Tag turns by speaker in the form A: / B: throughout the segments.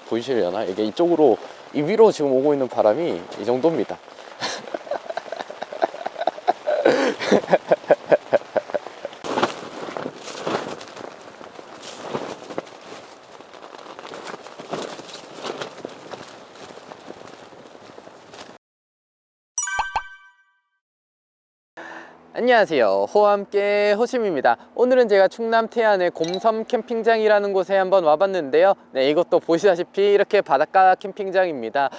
A: 보이시려나? 이게 이쪽으로 이 위로 지금 오고 있는 바람이 이 정도입니다. 안녕하세요, 호와 함께 호심입니다. 오늘은 제가 충남 태안의 곰섬 캠핑장이라는 곳에 한번 와봤는데요. 네, 이것도 보시다시피 이렇게 바닷가 캠핑장입니다.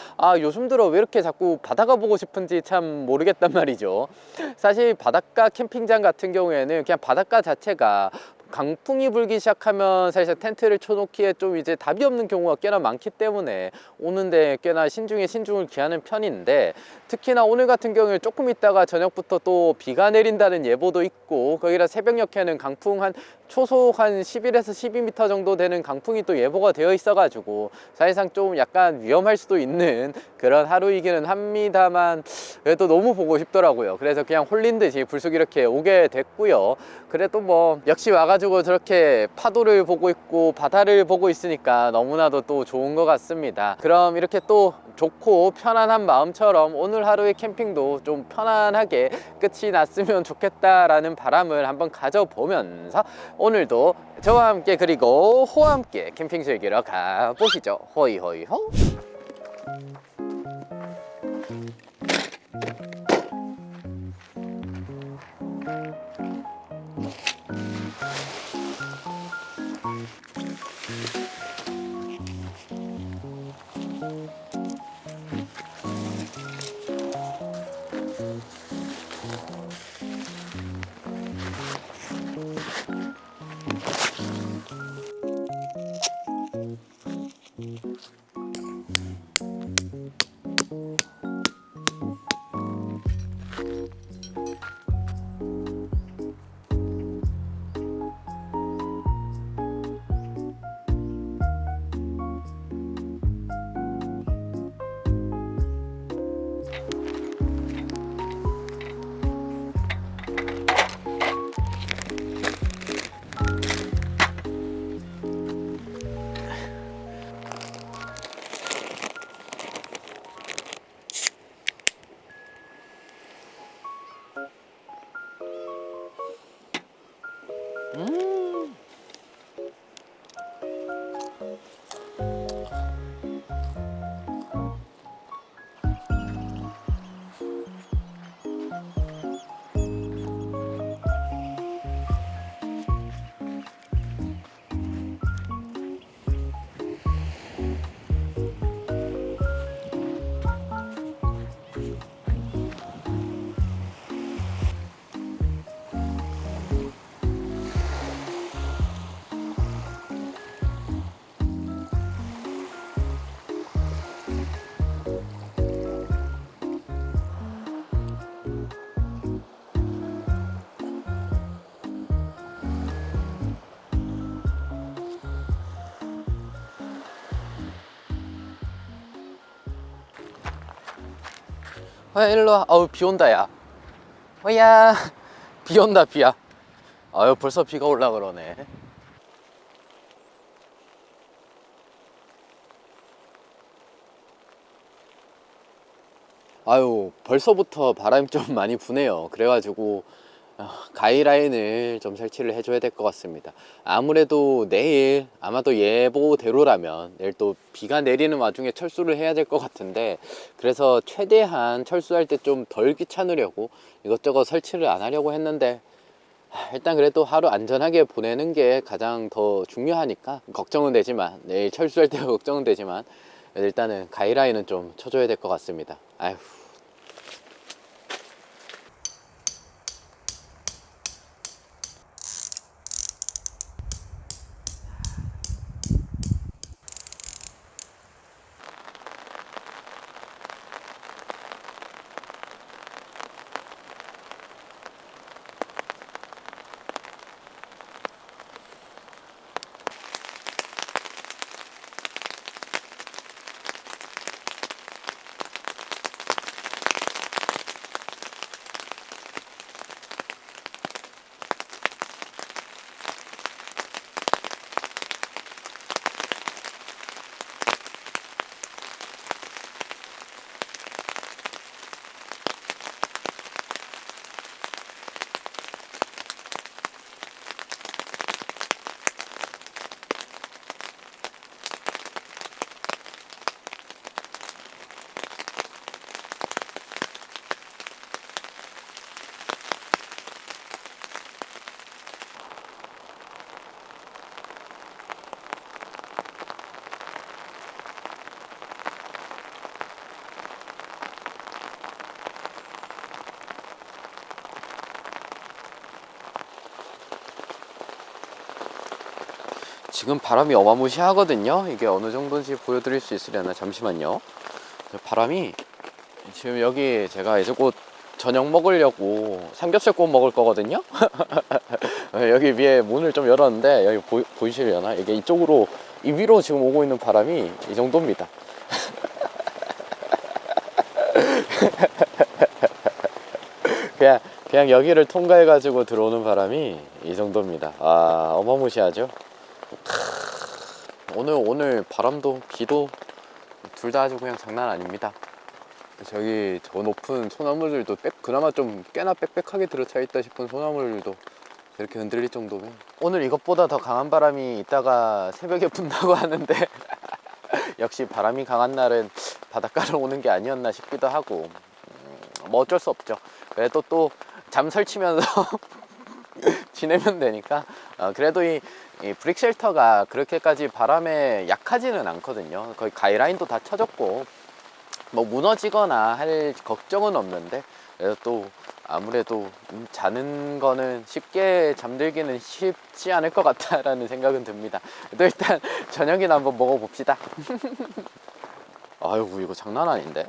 A: 요즘 들어 왜 이렇게 자꾸 바다가 보고 싶은지 참 모르겠단 말이죠. 사실 바닷가 캠핑장 같은 경우에는 그냥 바닷가 자체가 강풍이 불기 시작하면 사실 텐트를 쳐놓기에 좀 이제 답이 없는 경우가 꽤나 많기 때문에 오는데 꽤나 신중에 신중을 기하는 편인데, 특히나 오늘 같은 경우에 조금 있다가 저녁부터 또 비가 내린다는 예보도 있고, 거기다 새벽녘에는 강풍 한 초속 한 11에서 12m 정도 되는 강풍이 또 예보가 되어 있어 가지고 사실상 좀 약간 위험할 수도 있는 그런 하루이기는 합니다만, 그래도 너무 보고 싶더라고요. 그래서 그냥 홀린 듯이 불쑥 이렇게 오게 됐고요. 그래도 뭐 역시 와가지고 저렇게 파도를 보고 있고 바다를 보고 있으니까 너무나도 또 좋은 것 같습니다. 그럼 이렇게 또 좋고 편안한 마음처럼 오늘 하루의 캠핑도 좀 편안하게 끝이 났으면 좋겠다라는 바람을 한번 가져보면서 오늘도 저와 함께 그리고 호와 함께 캠핑 즐기러 가보시죠. 호이 호이 호. 일로와. 아우, 비 온다 야. 호야, 비 온다 비야. 아유, 벌써 비가 올라 그러네. 아유, 벌써부터 바람이 좀 많이 부네요. 그래가지고 가이라인을 좀 설치를 해줘야 될 것 같습니다. 아무래도 내일, 아마도 예보대로라면 내일 또 비가 내리는 와중에 철수를 해야 될 것 같은데, 그래서 최대한 철수할 때 좀 덜 귀찮으려고 이것저것 설치를 안 하려고 했는데, 일단 그래도 하루 안전하게 보내는 게 가장 더 중요하니까 걱정은 되지만, 내일 철수할 때 걱정은 되지만 일단은 가이라인은 좀 쳐줘야 될 것 같습니다. 아휴. 지금 바람이 어마무시하거든요. 이게 어느 정도인지 보여드릴 수 있으려나. 잠시만요. 바람이 지금 여기 제가 이제 곧 저녁 먹으려고 삼겹살 구워 먹을 거거든요. 여기 위에 문을 좀 열었는데 여기 보이시려나? 이게 이쪽으로 이 위로 지금 오고 있는 바람이 이 정도입니다. 그냥 여기를 통과해 가지고 들어오는 바람이 이 정도입니다. 아, 어마무시하죠. 오늘 바람도 비도 둘 다 아주 그냥 장난 아닙니다. 저기 저 높은 소나무들도 그나마 좀 꽤나 빽빽하게 들어차 있다 싶은 소나무들도 이렇게 흔들릴 정도면, 오늘 이것보다 더 강한 바람이 이따가 새벽에 분다고 하는데 역시 바람이 강한 날은 바닷가를 오는 게 아니었나 싶기도 하고, 뭐 어쩔 수 없죠. 그래도 또 잠 설치면서 지내면 되니까. 그래도 이 브릭 쉘터가 그렇게까지 바람에 약하지는 않거든요. 거의 가이라인도 다 쳐졌고 뭐 무너지거나 할 걱정은 없는데, 그래도 또 아무래도 자는 거는 쉽게 잠들기는 쉽지 않을 것 같다라는 생각은 듭니다. 또 일단 저녁이나 한번 먹어봅시다. 아이고, 이거 장난 아닌데?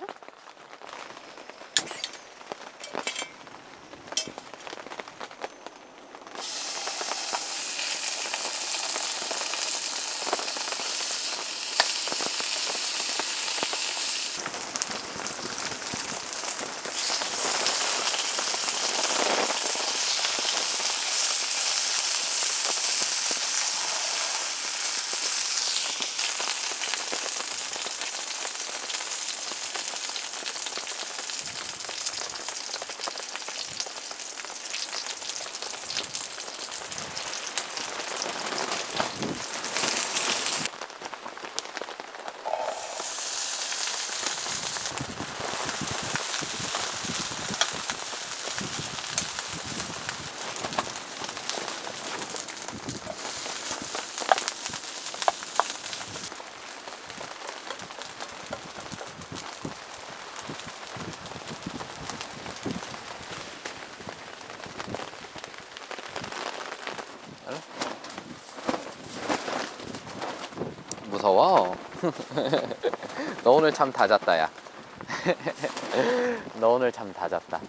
A: 무서워. 너 오늘 잠 다 잤다, 야. 너 오늘 잠 다 잤다.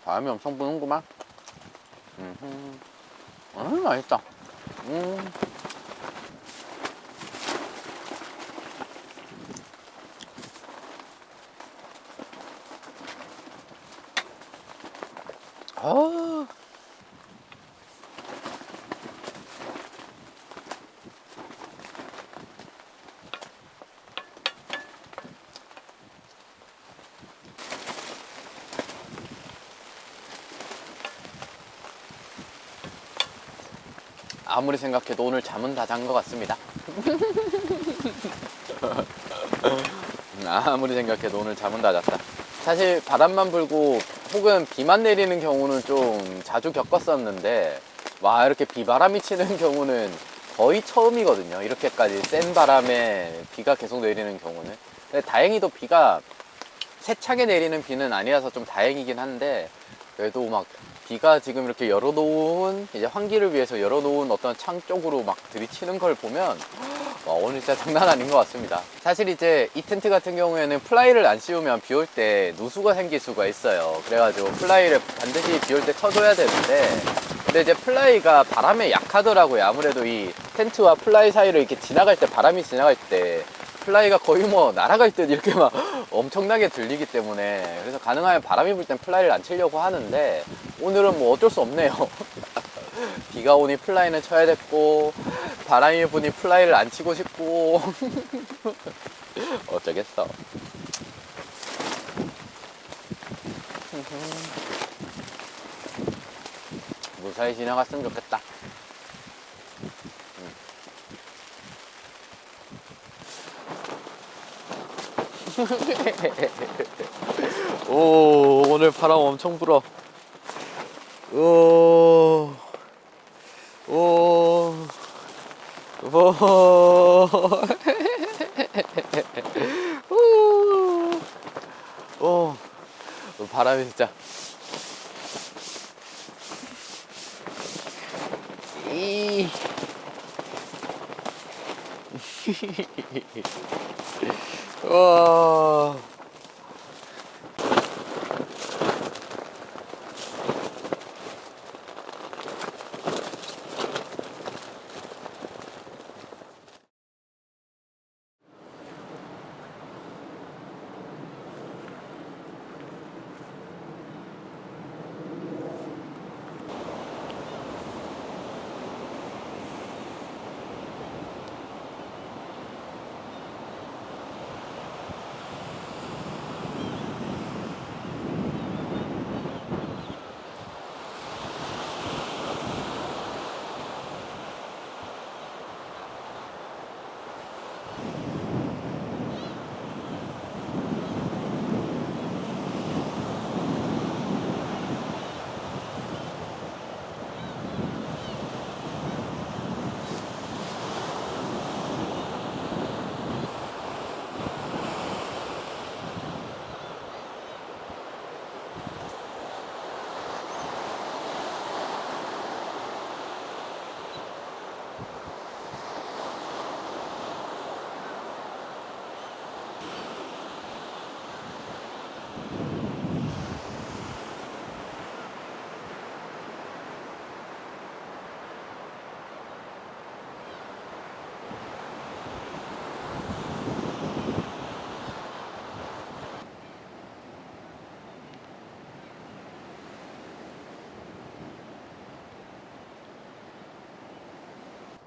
A: 바람이 엄청 부는구만. 맛있다. 아, 아무리 생각해도 오늘 잠은 다 잔 것 같습니다. 아무리 생각해도 오늘 잠은 다 잤다. 사실 바람만 불고 혹은 비만 내리는 경우는 좀 자주 겪었었는데, 와, 이렇게 비바람이 치는 경우는 거의 처음이거든요. 이렇게까지 센 바람에 비가 계속 내리는 경우는. 근데 다행히도 비가 세차게 내리는 비는 아니라서 좀 다행이긴 한데, 그래도 막 비가 지금 이렇게 열어놓은, 이제 환기를 위해서 열어놓은 어떤 창 쪽으로 막 들이치는 걸 보면 와, 오늘 진짜 장난 아닌 것 같습니다. 사실 이제 이 텐트 같은 경우에는 플라이를 안 씌우면 비 올 때 누수가 생길 수가 있어요. 그래가지고 플라이를 반드시 비 올 때 쳐줘야 되는데, 근데 이제 플라이가 바람에 약하더라고요. 아무래도 이 텐트와 플라이 사이를 이렇게 지나갈 때, 바람이 지나갈 때 플라이가 거의 뭐 날아갈 듯 이렇게 막 엄청나게 들리기 때문에, 그래서 가능하면 바람이 불 땐 플라이를 안 치려고 하는데, 오늘은 뭐 어쩔 수 없네요. 비가 오니 플라이는 쳐야 됐고, 바람이 부니 플라이를 안 치고 싶고. 어쩌겠어. 무사히 지나갔으면 좋겠다. 오, 오늘 바람 엄청 불어. 오, 오, 오, 오, 바람이 진짜. 이. 와.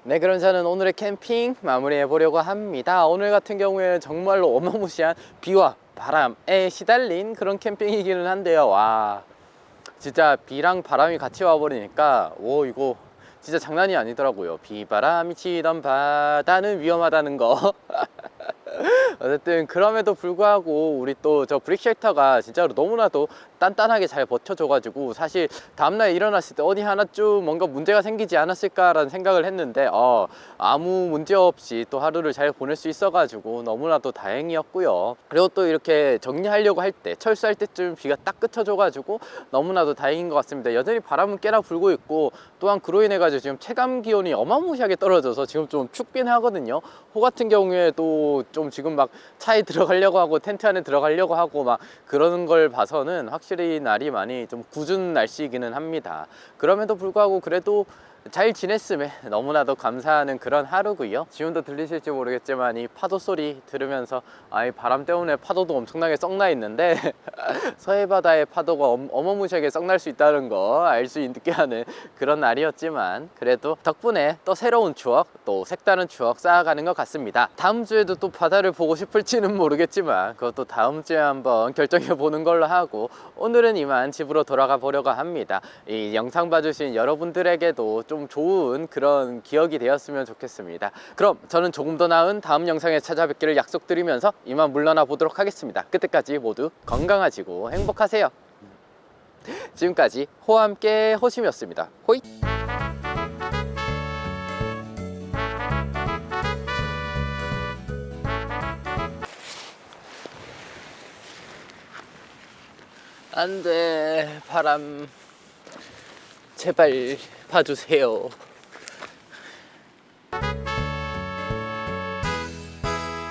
A: 네, 그럼 저는 오늘의 캠핑 마무리해 보려고 합니다. 오늘 같은 경우에는 정말로 어마무시한 비와 바람에 시달린 그런 캠핑이기는 한데요. 와, 진짜 비랑 바람이 같이 와버리니까 오, 이거 진짜 장난이 아니더라고요. 비바람이 치던 바다는 위험하다는 거. 어쨌든 그럼에도 불구하고 우리 또 저 브릭쉘터가 진짜로 너무나도 단단하게 잘 버텨줘가지고 사실 다음날 일어났을 때 어디 하나 좀 뭔가 문제가 생기지 않았을까라는 생각을 했는데 아무 문제 없이 또 하루를 잘 보낼 수 있어가지고 너무나도 다행이었고요. 그리고 또 이렇게 정리하려고 할 때 철수할 때쯤 비가 딱 그쳐줘가지고 너무나도 다행인 것 같습니다. 여전히 바람은 꽤나 불고 있고 또한 그로 인해 가지고 지금 체감 기온이 어마무시하게 떨어져서 지금 좀 춥긴 하거든요. 호 같은 경우에도 좀 지금 막 차에 들어가려고 하고 텐트 안에 들어가려고 하고 막 그러는 걸 봐서는 확실히 날이 많이 좀 궂은 날씨이기는 합니다. 그럼에도 불구하고 그래도 잘 지냈음에 너무나도 감사하는 그런 하루고요. 지금도 들리실지 모르겠지만 이 파도 소리 들으면서 이 바람 때문에 파도도 엄청나게 썩나 있는데 서해바다의 파도가 어마무시하게 썩날 수 있다는 거 알 수 있게 하는 그런 날이었지만 그래도 덕분에 또 새로운 추억, 또 색다른 추억 쌓아가는 것 같습니다. 다음 주에도 또 바다를 보고 싶을지는 모르겠지만 그것도 다음 주에 한번 결정해 보는 걸로 하고 오늘은 이만 집으로 돌아가 보려고 합니다. 이 영상 봐주신 여러분들에게도 좀 좋은 그런 기억이 되었으면 좋겠습니다. 그럼 저는 조금 더 나은 다음 영상에 찾아뵙기를 약속드리면서 이만 물러나 보도록 하겠습니다. 그때까지 모두 건강하시고 행복하세요. 지금까지 호와 함께 호심이었습니다. 호이. 안돼, 바람 제발 봐주세요.